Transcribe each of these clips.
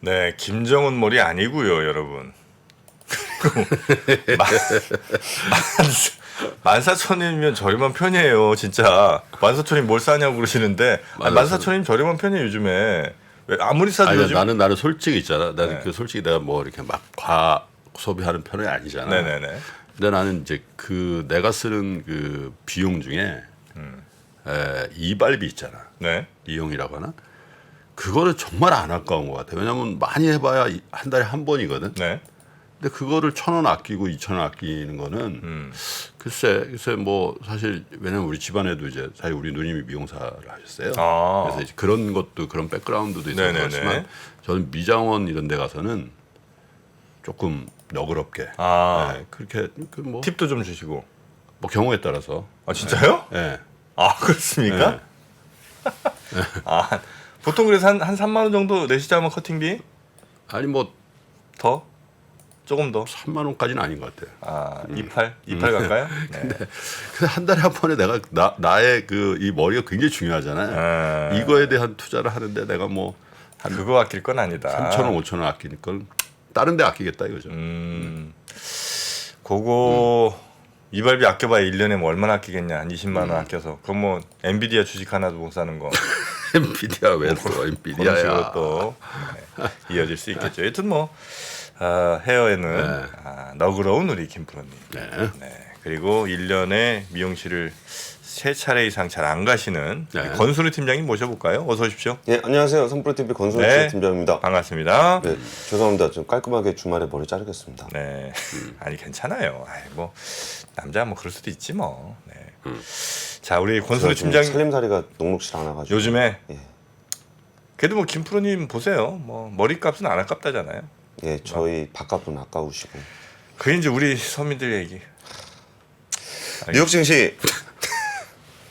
네, 김정은 몰이 아니고요, 여러분. 그리고 14,000원이면 저렴한 편이에요, 진짜. 14,000원이 뭘 싸냐고 그러시는데 14,000원이면 저렴한 편이에요, 요즘에. 왜 아무리 싸도 아니, 요즘 나는 솔직히 있잖아. 나는 네. 그 솔직히 내가 뭐 이렇게 막 과 소비하는 편이 아니잖아. 네네네. 근데 나는 이제 그 내가 쓰는 그 비용 중에 이발비 있잖아. 네. 이용이라고 하나? 그거는 정말 안 아까운 것 같아. 왜냐면 많이 해봐야 한 달에 한 번이거든. 네. 근데 그거를 1,000원 아끼고 2,000원 아끼는 거는 글쎄 뭐 사실 왜냐면 우리 집안에도 이제 사실 우리 누님이 미용사를 하셨어요. 아. 그래서 이제 그런 것도 그런 백그라운드도 있어서 네네네. 그렇지만 저는 미장원 이런 데 가서는 조금 너그럽게 아. 그렇게 뭐 팁도 좀 주시고. 경우에 따라서 아, 진짜요? 예. 아, 그렇습니까? 네. 아, 보통 그래서 한 3만 원 정도 내시자면 커팅비? 아니 뭐 더? 조금 더? 3만 원까지는 아닌 것 같아요. 아, 28 갈까요? 네. 근데 한 달에 한 번에 내가 나의 그 이 머리가 굉장히 중요하잖아요. 이거에 대한 투자를 하는데 내가 뭐 한 그거 아낄 건 아니다. 3,000원, 5,000원 아끼니까 다른 데 아끼겠다 이거죠. 그거 이발비 아껴봐야 1년에 뭐 얼마나 아끼겠냐. 한 20만 원 아껴서. 그럼 뭐 엔비디아 주식 하나도 못 사는 거. 엔비디아 왜 또 그런 엔비디아야. 식으로 또 이어질 수 있겠죠. 여튼 뭐 헤어에는 너그러운 우리 김프로님. 네. 네. 그리고 1년에 미용실을 3차례 이상 잘 안 가시는 네. 권순우 팀장님 모셔볼까요? 어서 오십시오. 예, 안녕하세요. 선프로TV 권순우 네. 팀장입니다. 반갑습니다. 네, 죄송합니다. 좀 깔끔하게 주말에 머리 자르겠습니다. 네. 아니 괜찮아요. 아이, 뭐 남자 뭐 그럴 수도 있지 뭐. 네. 자, 우리 권순우 제가 좀 팀장 살림살이가 녹록질 않아가지고. 요즘에 예, 그래도 뭐 김프로님 보세요. 뭐 머리값은 안 아깝다잖아요. 예, 저희 밥값은 아까우시고. 그게 이제 우리 서민들 얘기. 뉴욕 증시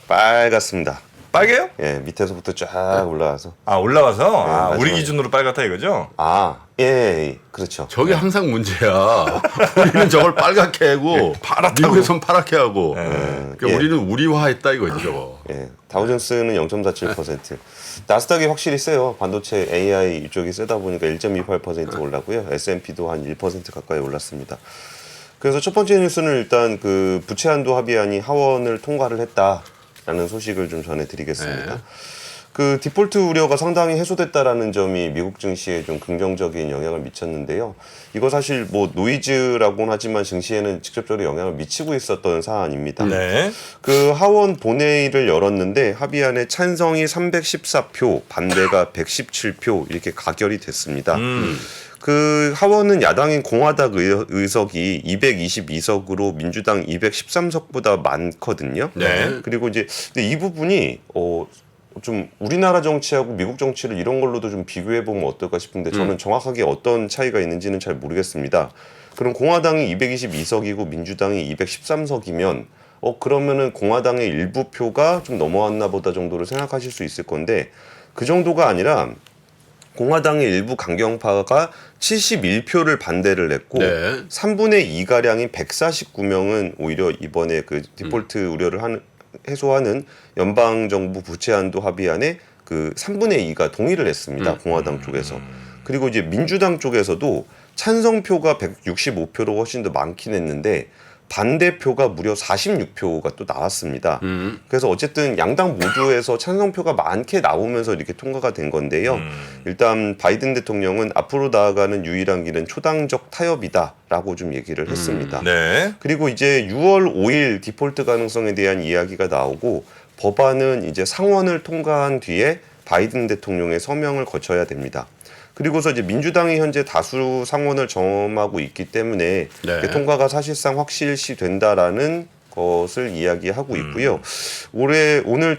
빨갛습니다. 빨개요? 예, 밑에서부터 쫙 올라와서. 아, 올라와서 아, 우리 마지막에. 기준으로 빨갛다 이거죠? 예, 그렇죠. 저게 항상 문제야. 우리는 저걸 빨갛게 하고 미국에선 파랗게 하고. 그러니까 예. 우리는 우리화했다 이거지 저거. 예, 다우존스는 0.47%. 나스닥이 확실히 세요. 반도체 AI 이쪽이 세다 보니까 1.28% 올랐고요. S&P도 한 1% 가까이 올랐습니다. 그래서 첫 번째 뉴스는 일단 그 부채 한도 합의안이 하원을 통과를 했다라는 소식을 좀 전해드리겠습니다. 네. 그 디폴트 우려가 상당히 해소됐다라는 점이 미국 증시에 좀 긍정적인 영향을 미쳤는데요. 이거 사실 뭐 노이즈라고는 하지만 증시에는 직접적으로 영향을 미치고 있었던 사안입니다. 네. 그 하원 본회의를 열었는데 합의안에 찬성이 314표, 반대가 117표 이렇게 가결이 됐습니다. 그 하원은 야당인 공화당 의석이 222석으로 민주당 213석보다 많거든요. 네. 그리고 이제 근데 이 부분이 좀 우리나라 정치하고 미국 정치를 이런 걸로도 좀 비교해 보면 어떨까 싶은데 저는 정확하게 어떤 차이가 있는지는 잘 모르겠습니다. 그럼 공화당이 222석이고 민주당이 213석이면 그러면은 공화당의 일부 표가 좀 넘어왔나 보다 정도로 생각하실 수 있을 건데 그 정도가 아니라 공화당의 일부 강경파가 71표를 반대를 했고 네. 3분의 2가량인 149명은 오히려 이번에 그 디폴트 우려를 해소하는 연방정부 부채 한도 합의안에 그 3분의 2가 동의를 했습니다. 공화당 쪽에서. 그리고 이제 민주당 쪽에서도 찬성표가 165표로 훨씬 더 많긴 했는데 반대표가 무려 46표가 또 나왔습니다. 그래서 어쨌든 양당 모두에서 찬성표가 많게 나오면서 이렇게 통과가 된 건데요. 일단 바이든 대통령은 앞으로 나아가는 유일한 길은 초당적 타협이다라고 좀 얘기를 했습니다. 네. 그리고 이제 6월 5일 디폴트 가능성에 대한 이야기가 나오고 법안은 이제 상원을 통과한 뒤에 바이든 대통령의 서명을 거쳐야 됩니다. 그리고서 이제 민주당이 현재 다수 상원을 점하고 있기 때문에 네. 통과가 사실상 확실시 된다라는 것을 이야기하고 있고요. 오늘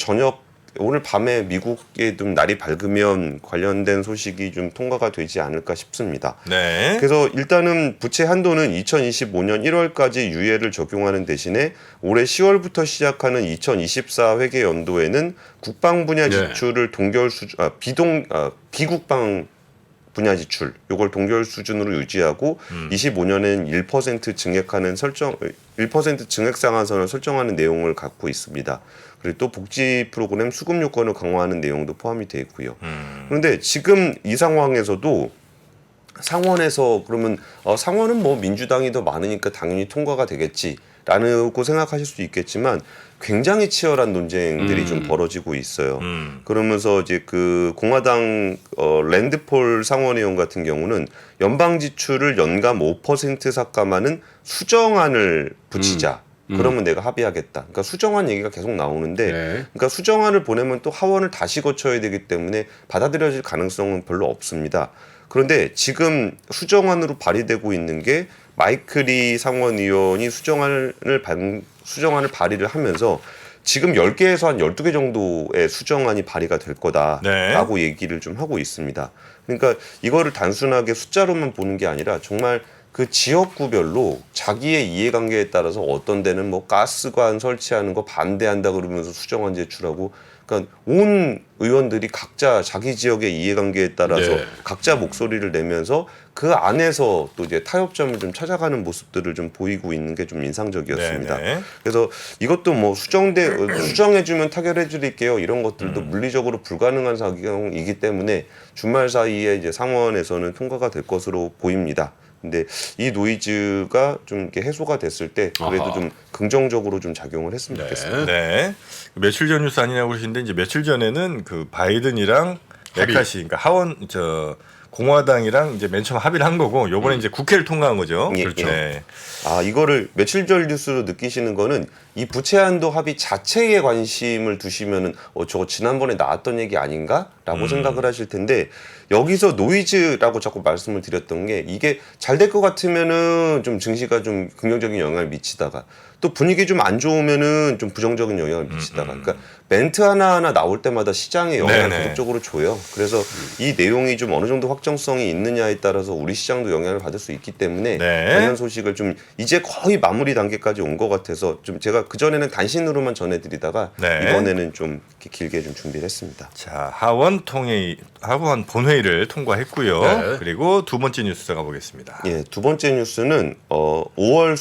밤에 미국에 좀 날이 밝으면 관련된 소식이 좀 통과가 되지 않을까 싶습니다. 네. 그래서 일단은 부채 한도는 2025년 1월까지 유예를 적용하는 대신에 올해 10월부터 시작하는 2024 회계 연도에는 국방 분야 지출을 비국방 분야 지출 요걸 동결 수준으로 유지하고 25년엔 1% 증액하는 1% 증액 상한선을 설정하는 내용을 갖고 있습니다. 그리고 또 복지 프로그램 수급 요건을 강화하는 내용도 포함이 되어 있고요. 그런데 지금 이 상황에서도 상원에서 그러면 상원은 뭐 민주당이 더 많으니까 당연히 통과가 되겠지라고 생각하실 수 있겠지만 굉장히 치열한 논쟁들이 좀 벌어지고 있어요. 그러면서 이제 그 공화당 랜드폴 상원의원 같은 경우는 연방 지출을 연간 5% 삭감하는 수정안을 붙이자. 그러면 내가 합의하겠다. 그러니까 수정안 얘기가 계속 나오는데, 네. 그러니까 수정안을 보내면 또 하원을 다시 거쳐야 되기 때문에 받아들여질 가능성은 별로 없습니다. 그런데 지금 수정안으로 발의되고 있는 게 마이클 상원의원이 수정안을 발의를 하면서 지금 10개에서 한 12개 정도의 수정안이 발의가 될 거다라고 얘기를 좀 하고 있습니다. 그러니까 이거를 단순하게 숫자로만 보는 게 아니라 정말 그 지역구별로 자기의 이해관계에 따라서 어떤 데는 뭐 가스관 설치하는 거 반대한다 그러면서 수정안 제출하고, 그러니까 온 의원들이 각자 자기 지역의 이해관계에 따라서 네. 각자 목소리를 내면서 그 안에서 또 이제 타협점을 좀 찾아가는 모습들을 좀 보이고 있는 게 좀 인상적이었습니다. 네네. 그래서 이것도 뭐 수정해주면 타결해드릴게요 이런 것들도 물리적으로 불가능한 사항이기 때문에 주말 사이에 이제 상원에서는 통과가 될 것으로 보입니다. 근데 이 노이즈가 좀 이렇게 해소가 됐을 때 그래도 아하. 좀 긍정적으로 좀 작용을 했으면 좋겠습니다. 네. 며칠 전 뉴스 아니냐고 그러시는데 이제 며칠 전에는 그 바이든이랑 메카시, 그러니까 하원 공화당이랑 이제 맨 처음 합의를 한 거고 요번에 이제 국회를 통과한 거죠. 예, 그렇죠. 예. 네. 이거를 며칠 전 뉴스로 느끼시는 거는 이 부채한도 합의 자체에 관심을 두시면은 저거 지난번에 나왔던 얘기 아닌가라고 생각을 하실 텐데, 여기서 노이즈라고 자꾸 말씀을 드렸던 게 이게 잘 될 것 같으면은 좀 증시가 좀 긍정적인 영향을 미치다가 또 분위기 좀 안 좋으면은 좀 부정적인 영향을 미치다가, 그러니까 멘트 하나하나 나올 때마다 시장에 영향을 네네. 계속적으로 줘요. 그래서 이 내용이 좀 어느 정도 확정성이 있느냐에 따라서 우리 시장도 영향을 받을 수 있기 때문에 네. 관련 소식을 좀 이제 거의 마무리 단계까지 온 것 같아서 좀 제가 그전에는 단신으로만 전해드리다가 네. 이번에는 좀 이렇게 길게 좀 준비를 했습니다. 자, 하원 본회의를 통과했고요. 네. 그리고 두 번째 뉴스 가보겠습니다. 예, 두 번째 뉴스는 5월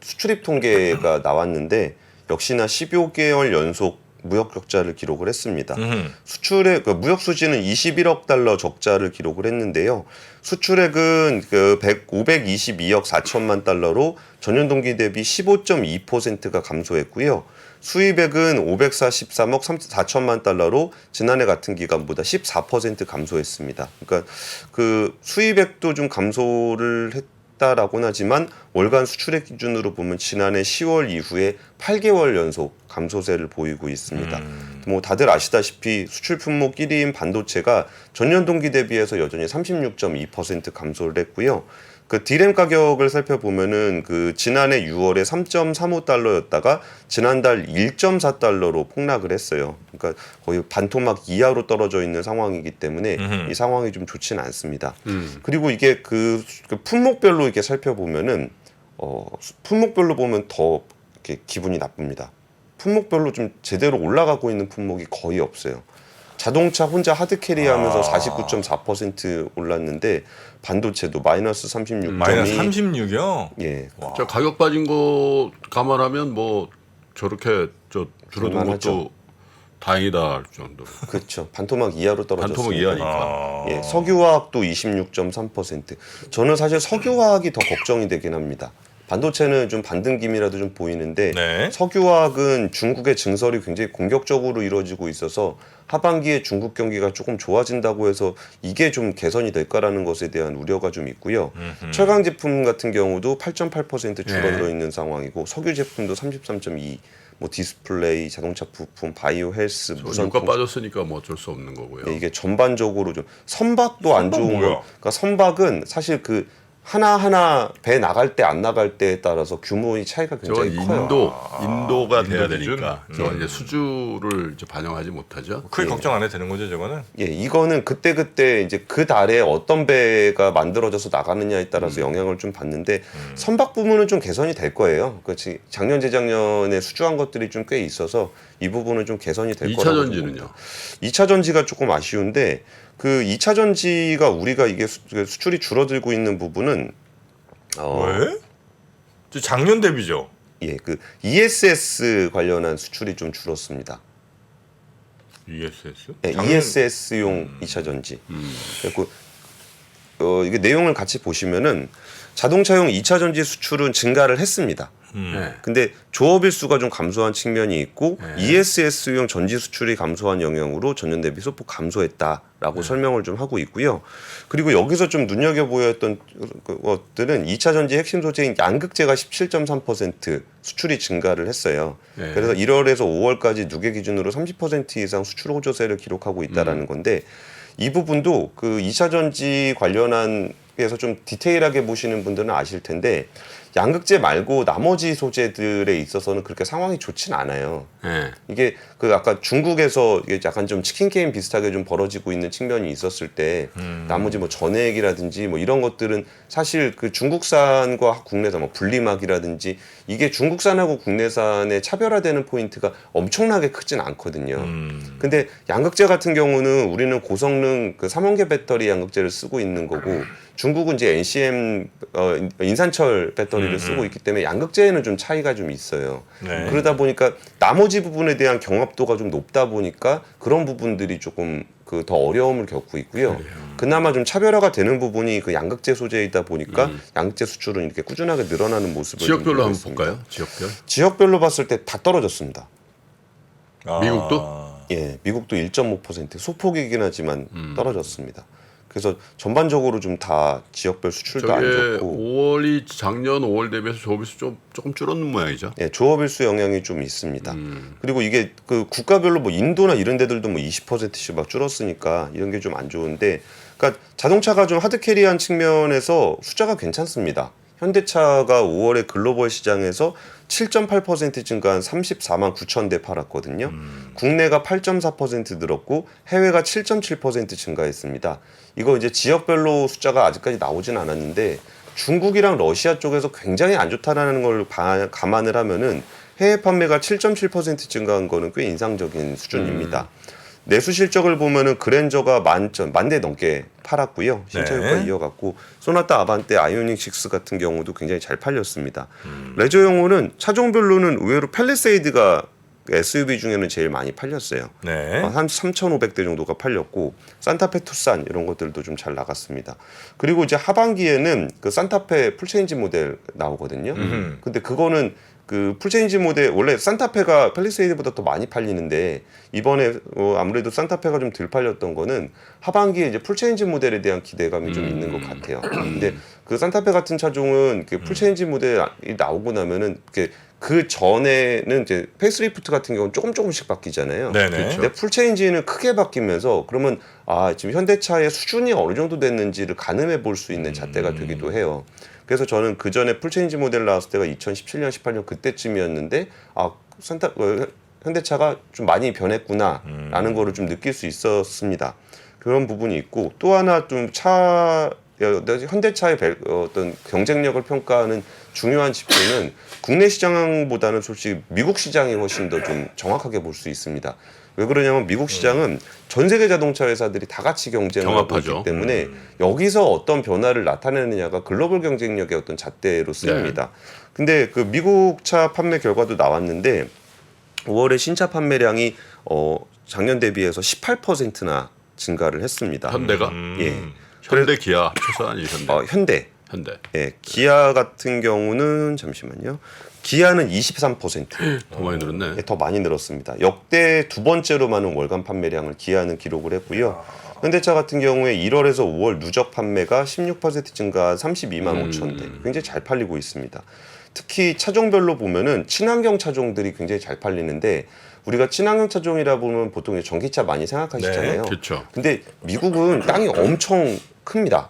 수출입 통계가 나왔는데 역시나 15개월 연속 무역 적자를 기록을 했습니다. 수출액 무역 수지는 21억 달러 적자를 기록을 했는데요. 수출액은 522억 4천만 달러로 전년 동기 대비 15.2%가 감소했고요. 수입액은 543억 4천만 달러로 지난해 같은 기간보다 14% 감소했습니다. 그러니까 그 수입액도 좀 감소를 했다라고는 하지만 월간 수출액 기준으로 보면 지난해 10월 이후에 8개월 연속 감소세를 보이고 있습니다. 뭐 다들 아시다시피 수출 품목 1위인 반도체가 전년 동기 대비해서 여전히 36.2% 감소를 했고요. 그 디램 가격을 살펴보면은 그 지난해 6월에 3.35달러였다가 지난달 1.4달러로 폭락을 했어요. 그러니까 거의 반토막 이하로 떨어져 있는 상황이기 때문에 이 상황이 좀 좋지는 않습니다. 그리고 이게 그 품목별로 이렇게 살펴보면은 품목별로 보면 더 이렇게 기분이 나쁩니다. 품목별로 좀 제대로 올라가고 있는 품목이 거의 없어요. 자동차 혼자 하드캐리하면서 49.4% 올랐는데 반도체도 마이너스 36.2. 마이너스 36이요? 예. 저 가격 빠진 거 감안하면 뭐 저렇게 줄어든 볼만하죠. 것도 다행이다 할 정도. 그렇죠. 반토막 이하로 떨어졌습니다. 반토막 이하니까. 예, 석유화학도 26.3%. 저는 사실 석유화학이 더 걱정이 되긴 합니다. 반도체는 좀 반등김이라도 좀 보이는데 네. 석유화학은 중국의 증설이 굉장히 공격적으로 이루어지고 있어서 하반기에 중국 경기가 조금 좋아진다고 해서 이게 좀 개선이 될까라는 것에 대한 우려가 좀 있고요. 철강 제품 같은 경우도 8.8% 줄어들어 있는 상황이고 석유 제품도 33.2%. 뭐 디스플레이, 자동차 부품, 바이오 헬스, 무선 유가 빠졌으니까 뭐 어쩔 수 없는 거고요. 이게 전반적으로 좀 선박도 안 선박 좋은 뭐야? 거. 그러니까 선박은 사실 그 하나하나 배 나갈 때 안 나갈 때에 따라서 규모의 차이가 저건 굉장히 커요. 인도가 돼야 인도 기준? 되니까 저 이제 수주를 이제 반영하지 못하죠. 크게 걱정 안 해도 되는 거죠, 저거는? 예, 이거는 그때 이제 그 달에 어떤 배가 만들어져서 나가느냐에 따라서 영향을 좀 받는데 선박 부분은 좀 개선이 될 거예요. 그렇지. 작년 재작년에 수주한 것들이 좀 꽤 있어서 이 부분은 좀 개선이 될 2차 거라고 전지는요? 봅니다. 2차 전지가 조금 아쉬운데 그 2차 전지가 우리가 이게 수출이 줄어들고 있는 부분은 왜? 저 작년 대비죠. 예, 그 ESS 관련한 수출이 좀 줄었습니다. ESS? 예, ESS용 2차 전지. 그리고 이게 내용을 같이 보시면은 자동차용 2차 전지 수출은 증가를 했습니다. 네. 근데 조업 일수가 좀 감소한 측면이 있고 ESS용 전지 수출이 감소한 영향으로 전년 대비 소폭 감소했다라고 설명을 좀 하고 있고요. 그리고 여기서 좀 눈여겨보였던 것들은 2차 전지 핵심 소재인 양극재가 17.3% 수출이 증가를 했어요. 네. 그래서 1월에서 5월까지 누계 기준으로 30% 이상 수출 호조세를 기록하고 있다라는 건데 이 부분도 그 2차 전지 관련한 에서 좀 디테일하게 보시는 분들은 아실 텐데 양극재 말고 나머지 소재들에 있어서는 그렇게 상황이 좋진 않아요. 네. 이게 그 아까 중국에서 이게 약간 좀 치킨 게임 비슷하게 좀 벌어지고 있는 측면이 있었을 때 나머지 뭐 전해액이라든지 뭐 이런 것들은 사실 그 중국산과 국내산 뭐 분리막이라든지 이게 중국산하고 국내산의 차별화되는 포인트가 엄청나게 크진 않거든요. 근데 양극재 같은 경우는 우리는 고성능 그 3원계 배터리 양극재를 쓰고 있는 거고 중국은 이제 NCM 인산철 배터리를 쓰고 있기 때문에 양극재에는 좀 차이가 좀 있어요. 네. 그러다 보니까 나머지 부분에 대한 경합도가 좀 높다 보니까 그런 부분들이 조금 그 더 어려움을 겪고 있고요. 그나마 좀 차별화가 되는 부분이 그 양극재 소재이다 보니까 양극재 수출은 이렇게 꾸준하게 늘어나는 모습을 지역별로 좀 보고 한번 있습니다. 볼까요? 지역별. 지역별로 봤을 때 다 떨어졌습니다. 아. 미국도? 예, 미국도 1.5% 소폭이긴 하지만 떨어졌습니다. 그래서 전반적으로 좀 다 지역별 수출도 안 저게 좋고 5월이 작년 5월 대비해서 조업일수 조금 줄었는 모양이죠. 예, 조업일수 영향이 좀 있습니다. 그리고 이게 그 국가별로 뭐 인도나 이런 데들도 뭐 20%씩 막 줄었으니까 이런 게 좀 안 좋은데, 그러니까 자동차가 좀 하드캐리한 측면에서 숫자가 괜찮습니다. 현대차가 5월에 글로벌 시장에서 7.8% 증가한 34만 9천 대 팔았거든요. 국내가 8.4% 늘었고 해외가 7.7% 증가했습니다. 이거 이제 지역별로 숫자가 아직까지 나오진 않았는데 중국이랑 러시아 쪽에서 굉장히 안 좋다라는 걸 감안을 하면은 해외 판매가 7.7% 증가한 거는 꽤 인상적인 수준입니다. 내수 실적을 보면은 그랜저가 만 대 넘게 팔았고요. 신차 효과 네. 이어갔고 소나타 아반떼 아이오닉 6 같은 경우도 굉장히 잘 팔렸습니다. 레저용호는 차종별로는 의외로 팰리세이드가 SUV 중에는 제일 많이 팔렸어요. 네. 한 3,500대 정도가 팔렸고 산타페 투싼 이런 것들도 좀 잘 나갔습니다. 그리고 이제 하반기에는 그 산타페 풀체인지 모델 나오거든요. 근데 그거는 그 풀체인지 모델 원래 산타페가 팰리세이드보다 더 많이 팔리는데 이번에 아무래도 산타페가 좀 덜 팔렸던 거는 하반기에 이제 풀체인지 모델에 대한 기대감이 좀 있는 것 같아요. 근데 그 산타페 같은 차종은 그 풀체인지 모델이 나오고 나면은 그 전에는 이제 페이스리프트 같은 경우는 조금씩 바뀌잖아요. 네네. 그렇죠. 근데 풀체인지는 크게 바뀌면서 그러면 지금 현대차의 수준이 어느 정도 됐는지를 가늠해 볼 수 있는 잣대가 되기도 해요. 그래서 저는 그 전에 풀체인지 모델 나왔을 때가 2017년, 18년 그때쯤이었는데 현대차가 좀 많이 변했구나라는 거를 좀 느낄 수 있었습니다. 그런 부분이 있고 또 하나 좀 현대차의 어떤 경쟁력을 평가하는 중요한 지표는 국내 시장보다는 솔직히 미국 시장이 훨씬 더 좀 정확하게 볼 수 있습니다. 왜 그러냐면 미국 시장은 전 세계 자동차 회사들이 다 같이 경쟁을 하고 있기 때문에 여기서 어떤 변화를 나타내느냐가 글로벌 경쟁력의 어떤 잣대로 쓰입니다. 근데 그 미국 차 판매 결과도 나왔는데 5월에 신차 판매량이 작년 대비해서 18%나 증가를 했습니다. 현대가? 예. 현대 기아 합쳐서 아니 현대. 현대. 예. 기아 같은 경우는 잠시만요. 기아는 23%. 더 많이 늘었네. 예, 더 많이 늘었습니다. 역대 두 번째로 많은 월간 판매량을 기아는 기록을 했고요. 현대차 같은 경우에 1월에서 5월 누적 판매가 16% 증가한 32만 5천 대. 굉장히 잘 팔리고 있습니다. 특히 차종별로 보면은 친환경 차종들이 굉장히 잘 팔리는데 우리가 친환경 차종이라 보면 보통 전기차 많이 생각하시잖아요. 네, 그렇죠. 근데 미국은 땅이 엄청 큽니다.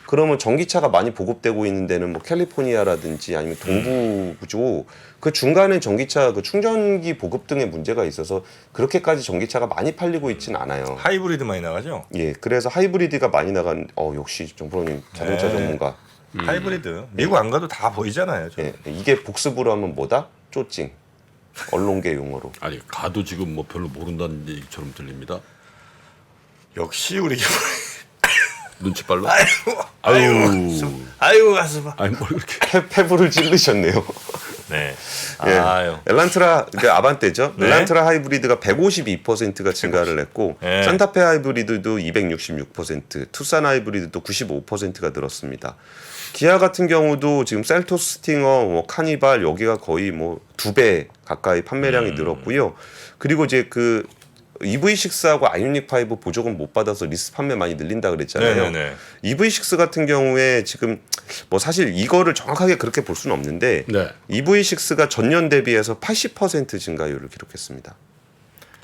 그러면 전기차가 많이 보급되고 있는 데는 뭐 캘리포니아라든지 아니면 동부죠. 그 중간에 전기차 그 충전기 보급 등의 문제가 있어서 그렇게까지 전기차가 많이 팔리고 있지는 않아요. 하이브리드 많이 나가죠? 예, 그래서 하이브리드가 많이 나간 역시 정프로님 자동차 네. 전문가. 하이브리드. 미국 안 가도 다 보이잖아요. 예, 이게 복습으로 하면 뭐다? 쪼찡. 언론계 용어로. 아니 가도 지금 뭐 별로 모른다는 얘기처럼 들립니다. 역시 우리 눈치빨로? 아이고 가슴. 아니 뭘 그렇게 페브를 찔르셨네요. 네. 예. 아유. 엘란트라 그 아반떼죠. 네. 엘란트라 하이브리드가 152%가 증가를 했고 네. 산타페 하이브리드도 266%, 투싼 하이브리드도 95%가 늘었습니다. 기아 같은 경우도 지금 셀토스 스팅어, 뭐 카니발 여기가 거의 뭐 2배 가까이 판매량이 늘었고요. 그리고 이제 그 EV6하고 아이오닉 5 보조금 못 받아서 리스 판매 많이 늘린다 그랬잖아요. 네네네. EV6 같은 경우에 지금 뭐 사실 이거를 정확하게 그렇게 볼 수는 없는데 네. EV6가 전년 대비해서 80% 증가율을 기록했습니다.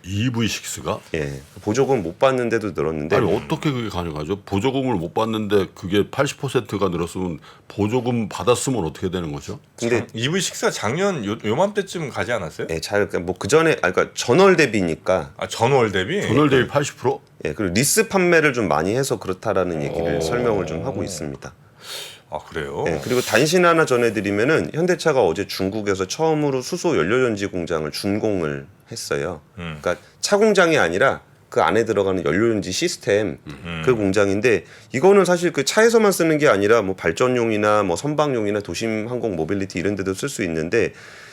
EV6가? 예, 보조금 못 받는데도 늘었는데 아니 어떻게 그게 가능하죠? 보조금을 못 받는데 그게 80%가 늘었으면 보조금 받았으면 어떻게 되는 거죠? 근데 EV6가 작년 요맘때쯤 가지 않았어요? 예, 잘 뭐그 전에 그러니까 전월 대비니까 아 전월 대비? 전월 대비 80%? 예, 그리고 리스 판매를 좀 많이 해서 그렇다라는 얘기를 설명을 좀 하고 있습니다. 아 그래요? 예, 그리고 단신 하나 전해드리면은 현대차가 어제 중국에서 처음으로 수소 연료전지 공장을 준공을 했어요. 그러니까 차 공장이 아니라 그 안에 들어가는 연료전지 시스템 그 공장인데 이거는 사실 그 차에서만 쓰는 게 아니라 뭐 발전용이나 뭐 선박용이나 도심 항공 모빌리티 이런 데도 쓸 수 있는데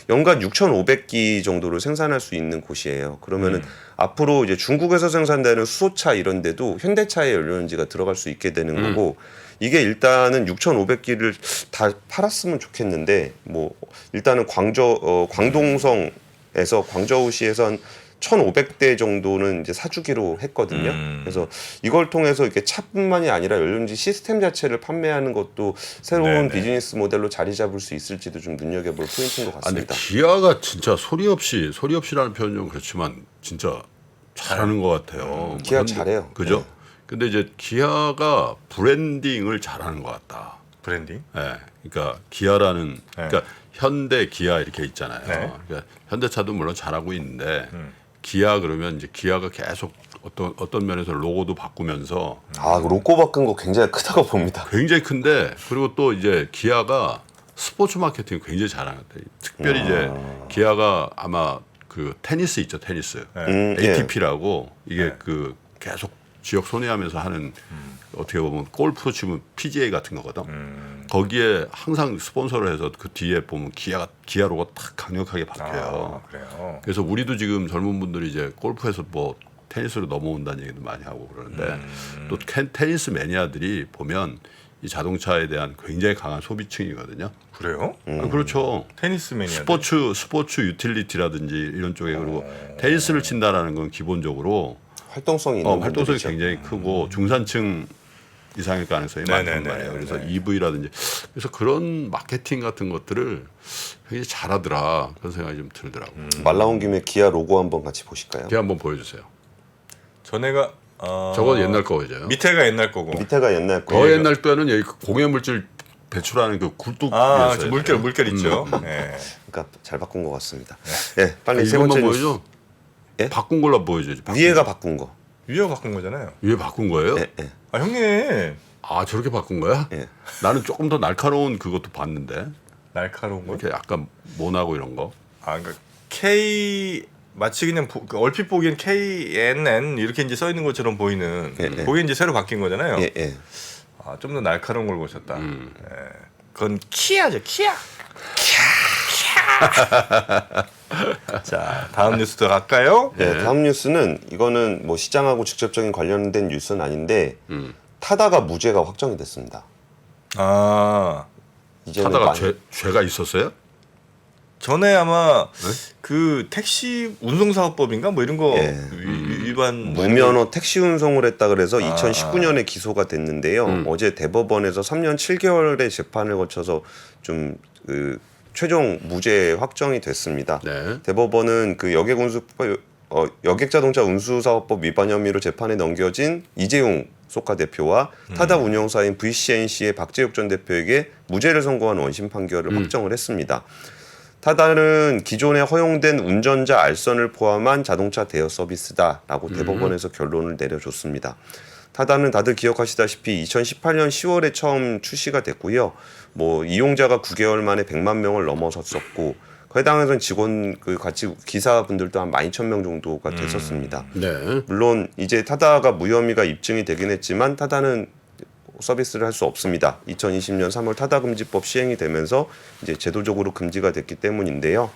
연간 6,500기 정도를 생산할 수 있는 곳이에요. 그러면은 앞으로 이제 중국에서 생산되는 수소차 이런 데도 현대차의 연료전지가 들어갈 수 있게 되는 거고 이게 일단은 6,500기를 다 팔았으면 좋겠는데 뭐 일단은 광동성에서 광저우시에서 한 1,500대 정도는 이제 사주기로 했거든요. 그래서 이걸 통해서 이렇게 차뿐만이 아니라 연료전지 시스템 자체를 판매하는 것도 새로운 네네. 비즈니스 모델로 자리 잡을 수 있을지도 좀 눈여겨볼 포인트인 것 아니 같습니다. 기아가 진짜 소리 없이라는 표현은 좀 그렇지만 진짜 잘하는 것 같아요. 기아 근데- 잘해요. 그죠? 네. 근데 이제 기아가 브랜딩을 잘하는 것 같다. 브랜딩? 예, 그러니까 기아라는 그러니까 현대 기아 이렇게 있잖아요. 네. 그러니까 현대차도 물론 잘하고 있는데 기아 그러면 이제 기아가 계속 어떤 면에서 로고도 바꾸면서 아, 그 로고 바꾼 거 굉장히 크다고 봅니다. 굉장히 큰데 그리고 또 이제 기아가 스포츠 마케팅 굉장히 잘하는 것 같아요. 특별히 이제 기아가 아마 그 테니스 있죠, 테니스. 예. ATP라고 이게 그 계속 지역 손해하면서 하는 어떻게 보면 골프 치면 PGA 같은 거거든. 거기에 항상 스폰서를 해서 그 뒤에 보면 기아 로고 딱 강력하게 박혀요. 아 그래요. 그래서 우리도 지금 젊은 분들이 이제 골프에서 뭐 테니스로 넘어온다는 얘기도 많이 하고 그러는데 또 테니스 매니아들이 보면 이 자동차에 대한 굉장히 강한 소비층이거든요. 그래요? 아, 그렇죠. 테니스 매니아. 스포츠 유틸리티라든지 이런 쪽에 그리고 테니스를 친다라는 건 기본적으로 활동성이 있는 활동성이 분들이죠. 굉장히 크고 중산층 이상일 가능성이 많단 네네네. 말이에요. 그래서 네. EV라든지 그래서 그런 마케팅 같은 것들을 굉장히 잘하더라 그런 생각이 좀 들더라고요. 말 나온 김에 기아 로고 한번 같이 보실까요? 걔 한번 보여주세요. 전에가 저건 옛날 거죠. 밑에가 옛날 거고. 밑에가 옛날 거. 더 옛날 때는 여기 공해 물질 배출하는 그 굴뚝이었어요. 저 물결 있죠. 네. 그러니까 잘 바꾼 것 같습니다. 예, 빨리 세 이것만 번째 뉴스. 보여줘. 예? 바꾼 걸로 보여줘야지. 위에가 바꾼 거. 위에 바꾼 거잖아요. 위에 바꾼 거예요? 예, 예. 아 형님 아 저렇게 바꾼 거야? 예. 나는 조금 더 날카로운 그것도 봤는데 날카로운 거. 이렇게 약간 모나고 이런 거. 아 그러니까 K 마치 그냥 그 얼핏 보기엔 KNN 이렇게 이제 써 있는 것처럼 보이는 예, 예. 그게 이제 새로 바뀐 거잖아요. 예, 예. 아, 좀 더 날카로운 걸 보셨다. 예. 그건 키아죠, 키아. 자, 다음 뉴스 들어갈까요? 네, 다음 뉴스는 이거는 뭐 시장하고 직접적인 관련된 뉴스는 아닌데 타다가 무죄가 확정이 됐습니다. 아, 이제는 타다가 죄가 있었어요? 전에 아마 네? 그 택시 운송사업법인가 뭐 이런 거 예. 위반 무면허 택시 운송을 했다 그래서 2019년에 기소가 됐는데요. 어제 대법원에서 3년 7개월의 재판을 거쳐서 좀 그 최종 무죄 확정이 됐습니다. 네. 대법원은 그 여객자동차 운수사업법 위반 혐의로 재판에 넘겨진 이재용 소카 대표와 타다 운영사인 VCNC의 박재욱 전 대표에게 무죄를 선고한 원심 판결을 확정을 했습니다. 타다는 기존에 허용된 운전자 알선을 포함한 자동차 대여 서비스다라고 대법원에서 결론을 내려줬습니다. 타다는 다들 기억하시다시피 2018년 10월에 처음 출시가 됐고요. 뭐 이용자가 9개월 만에 100만 명을 넘어섰었고 그 해당에서는 직원 그 같이 기사분들도 한 12,000명 정도가 됐었습니다. 네. 물론 이제 타다가 무혐의가 입증이 되긴 했지만 타다는 서비스를 할 수 없습니다. 2020년 3월 타다금지법 시행이 되면서 이제 제도적으로 금지가 됐기 때문인데요.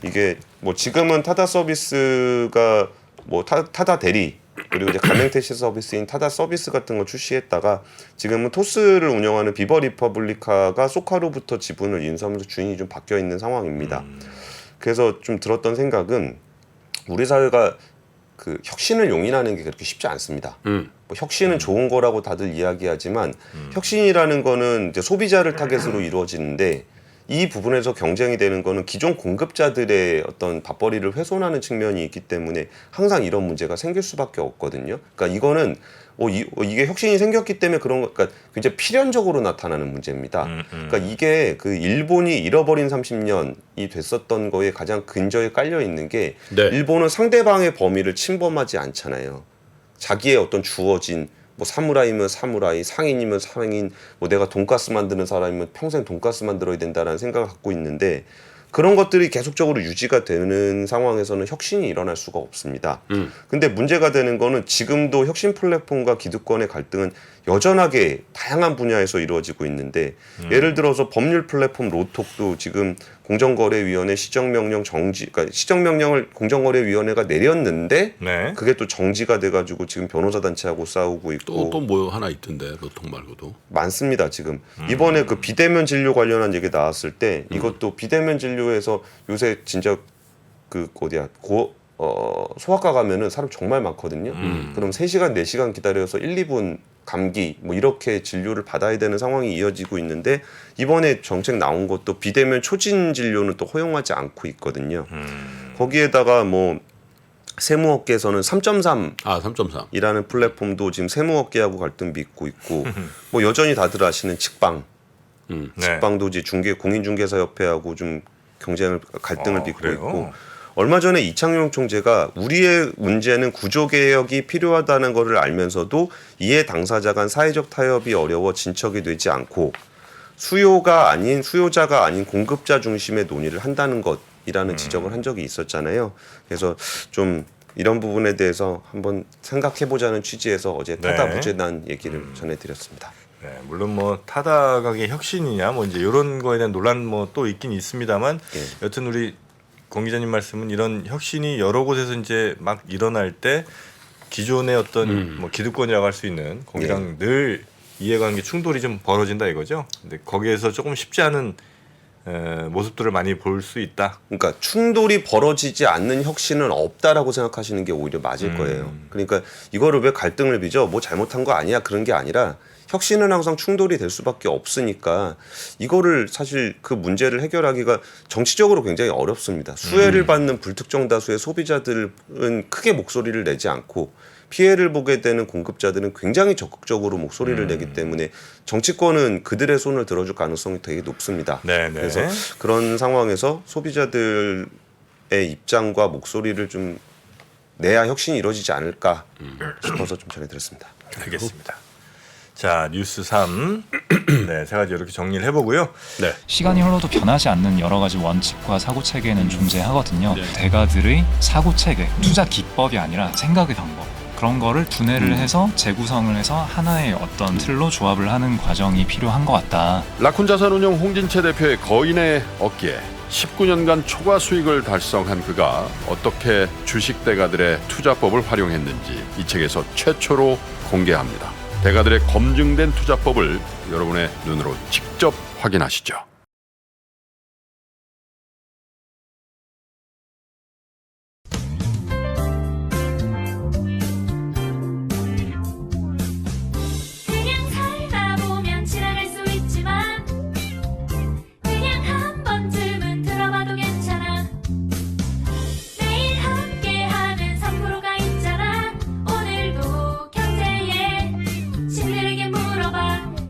이게 뭐 지금은 타다 서비스가 뭐 타다 대리 그리고 이제 가맹 택시 서비스인 타다 서비스 같은 걸 출시했다가 지금은 토스를 운영하는 비버 리퍼블리카가 소카로부터 지분을 인수하면서 주인이 좀 바뀌어 있는 상황입니다. 그래서 좀 들었던 생각은 우리 사회가 그 혁신을 용인하는 게 그렇게 쉽지 않습니다. 뭐 혁신은 좋은 거라고 다들 이야기하지만 혁신이라는 거는 이제 소비자를 타겟으로 이루어지는데 이 부분에서 경쟁이 되는 거는 기존 공급자들의 어떤 밥벌이를 훼손하는 측면이 있기 때문에 항상 이런 문제가 생길 수밖에 없거든요. 그러니까 이거는 이게 혁신이 생겼기 때문에 그런 거, 그러니까 굉장히 필연적으로 나타나는 문제입니다. 그러니까 이게 그 일본이 잃어버린 30년이 됐었던 거에 가장 근저에 깔려 있는 게 네. 일본은 상대방의 범위를 침범하지 않잖아요. 자기의 어떤 주어진 뭐 사무라이면 사무라이, 상인이면 상인, 뭐 내가 돈가스 만드는 사람이면 평생 돈가스 만들어야 된다라는 생각을 갖고 있는데 그런 것들이 계속적으로 유지가 되는 상황에서는 혁신이 일어날 수가 없습니다. 근데 문제가 되는 거는 지금도 혁신 플랫폼과 기득권의 갈등은 여전하게 다양한 분야에서 이루어지고 있는데 예를 들어서 법률 플랫폼 로톡도 지금 공정거래위원회 시정명령 정지, 그러니까 시정명령을 공정거래위원회가 내렸는데 네. 그게 또 정지가 돼가지고 지금 변호사 단체하고 싸우고 있고 또 뭐 하나 있던데 로통 말고도. 많습니다. 지금 이번에 그 비대면 진료 관련한 얘기 나왔을 때 이것도 비대면 진료에서 요새 진짜 그 어디야 소아과 가면은 사람 정말 많거든요. 그럼 3시간 4시간 기다려서 1, 2분 감기 뭐 이렇게 진료를 받아야 되는 상황이 이어지고 있는데 이번에 정책 나온 것도 비대면 초진 진료는 또 허용하지 않고 있거든요. 거기에다가 뭐 세무업계에서는 3.3 3.3. 이라는 플랫폼도 지금 세무업계하고 갈등 빚고 있고 뭐 여전히 다들 아시는 직방 네. 직방도 이제 공인중개사협회하고 좀 갈등을 빚고 그래요? 있고 얼마 전에 이창용 총재가 우리의 문제는 구조개혁이 필요하다는 것을 알면서도 이에 당사자 간 사회적 타협이 어려워 진척이 되지 않고 수요자가 아닌 공급자 중심의 논의를 한다는 것이라는 지적을 한 적이 있었잖아요. 그래서 좀 이런 부분에 대해서 한번 생각해보자는 취지에서 어제 타다 네. 무죄난 얘기를 전해드렸습니다. 네, 물론 뭐 타다가게 혁신이냐 뭐 이제 이런 거에 대한 논란 뭐 또 있긴 있습니다만 여튼 우리 공 기자님 말씀은 이런 혁신이 여러 곳에서 이제 막 일어날 때 기존의 어떤 뭐 기득권이라고 할 수 있는 거기랑 늘 이해관계 충돌이 좀 벌어진다 이거죠. 근데 거기에서 조금 쉽지 않은 모습들을 많이 볼 수 있다. 그러니까 충돌이 벌어지지 않는 혁신은 없다라고 생각하시는 게 오히려 맞을 거예요. 그러니까 이거를 왜 갈등을 빚어? 뭐 잘못한 거 아니야? 그런 게 아니라 혁신은 항상 충돌이 될 수밖에 없으니까 이거를 사실 그 문제를 해결하기가 정치적으로 굉장히 어렵습니다. 수혜를 받는 불특정 다수의 소비자들은 크게 목소리를 내지 않고 피해를 보게 되는 공급자들은 굉장히 적극적으로 목소리를 내기 때문에 정치권은 그들의 손을 들어줄 가능성이 되게 높습니다. 네네. 그래서 그런 상황에서 소비자들의 입장과 목소리를 좀 내야 혁신이 이루어지지 않을까 싶어서 좀 전해드렸습니다. 알겠습니다. 자, 뉴스 3. 네, 세 가지 이렇게 정리를 해보고요. 네. 시간이 흘러도 변하지 않는 여러 가지 원칙과 사고 체계는 존재하거든요. 대가들의 사고 체계, 투자 기법이 아니라 생각의 방법. 그런 거를 분해를 해서 재구성을 해서 하나의 어떤 틀로 조합을 하는 과정이 필요한 것 같다. 라쿤 자산운용 홍진채 대표의 거인의 어깨에 19년간 초과 수익을 달성한 그가 어떻게 주식 대가들의 투자법을 활용했는지 이 책에서 최초로 공개합니다. 대가들의 검증된 투자법을 여러분의 눈으로 직접 확인하시죠.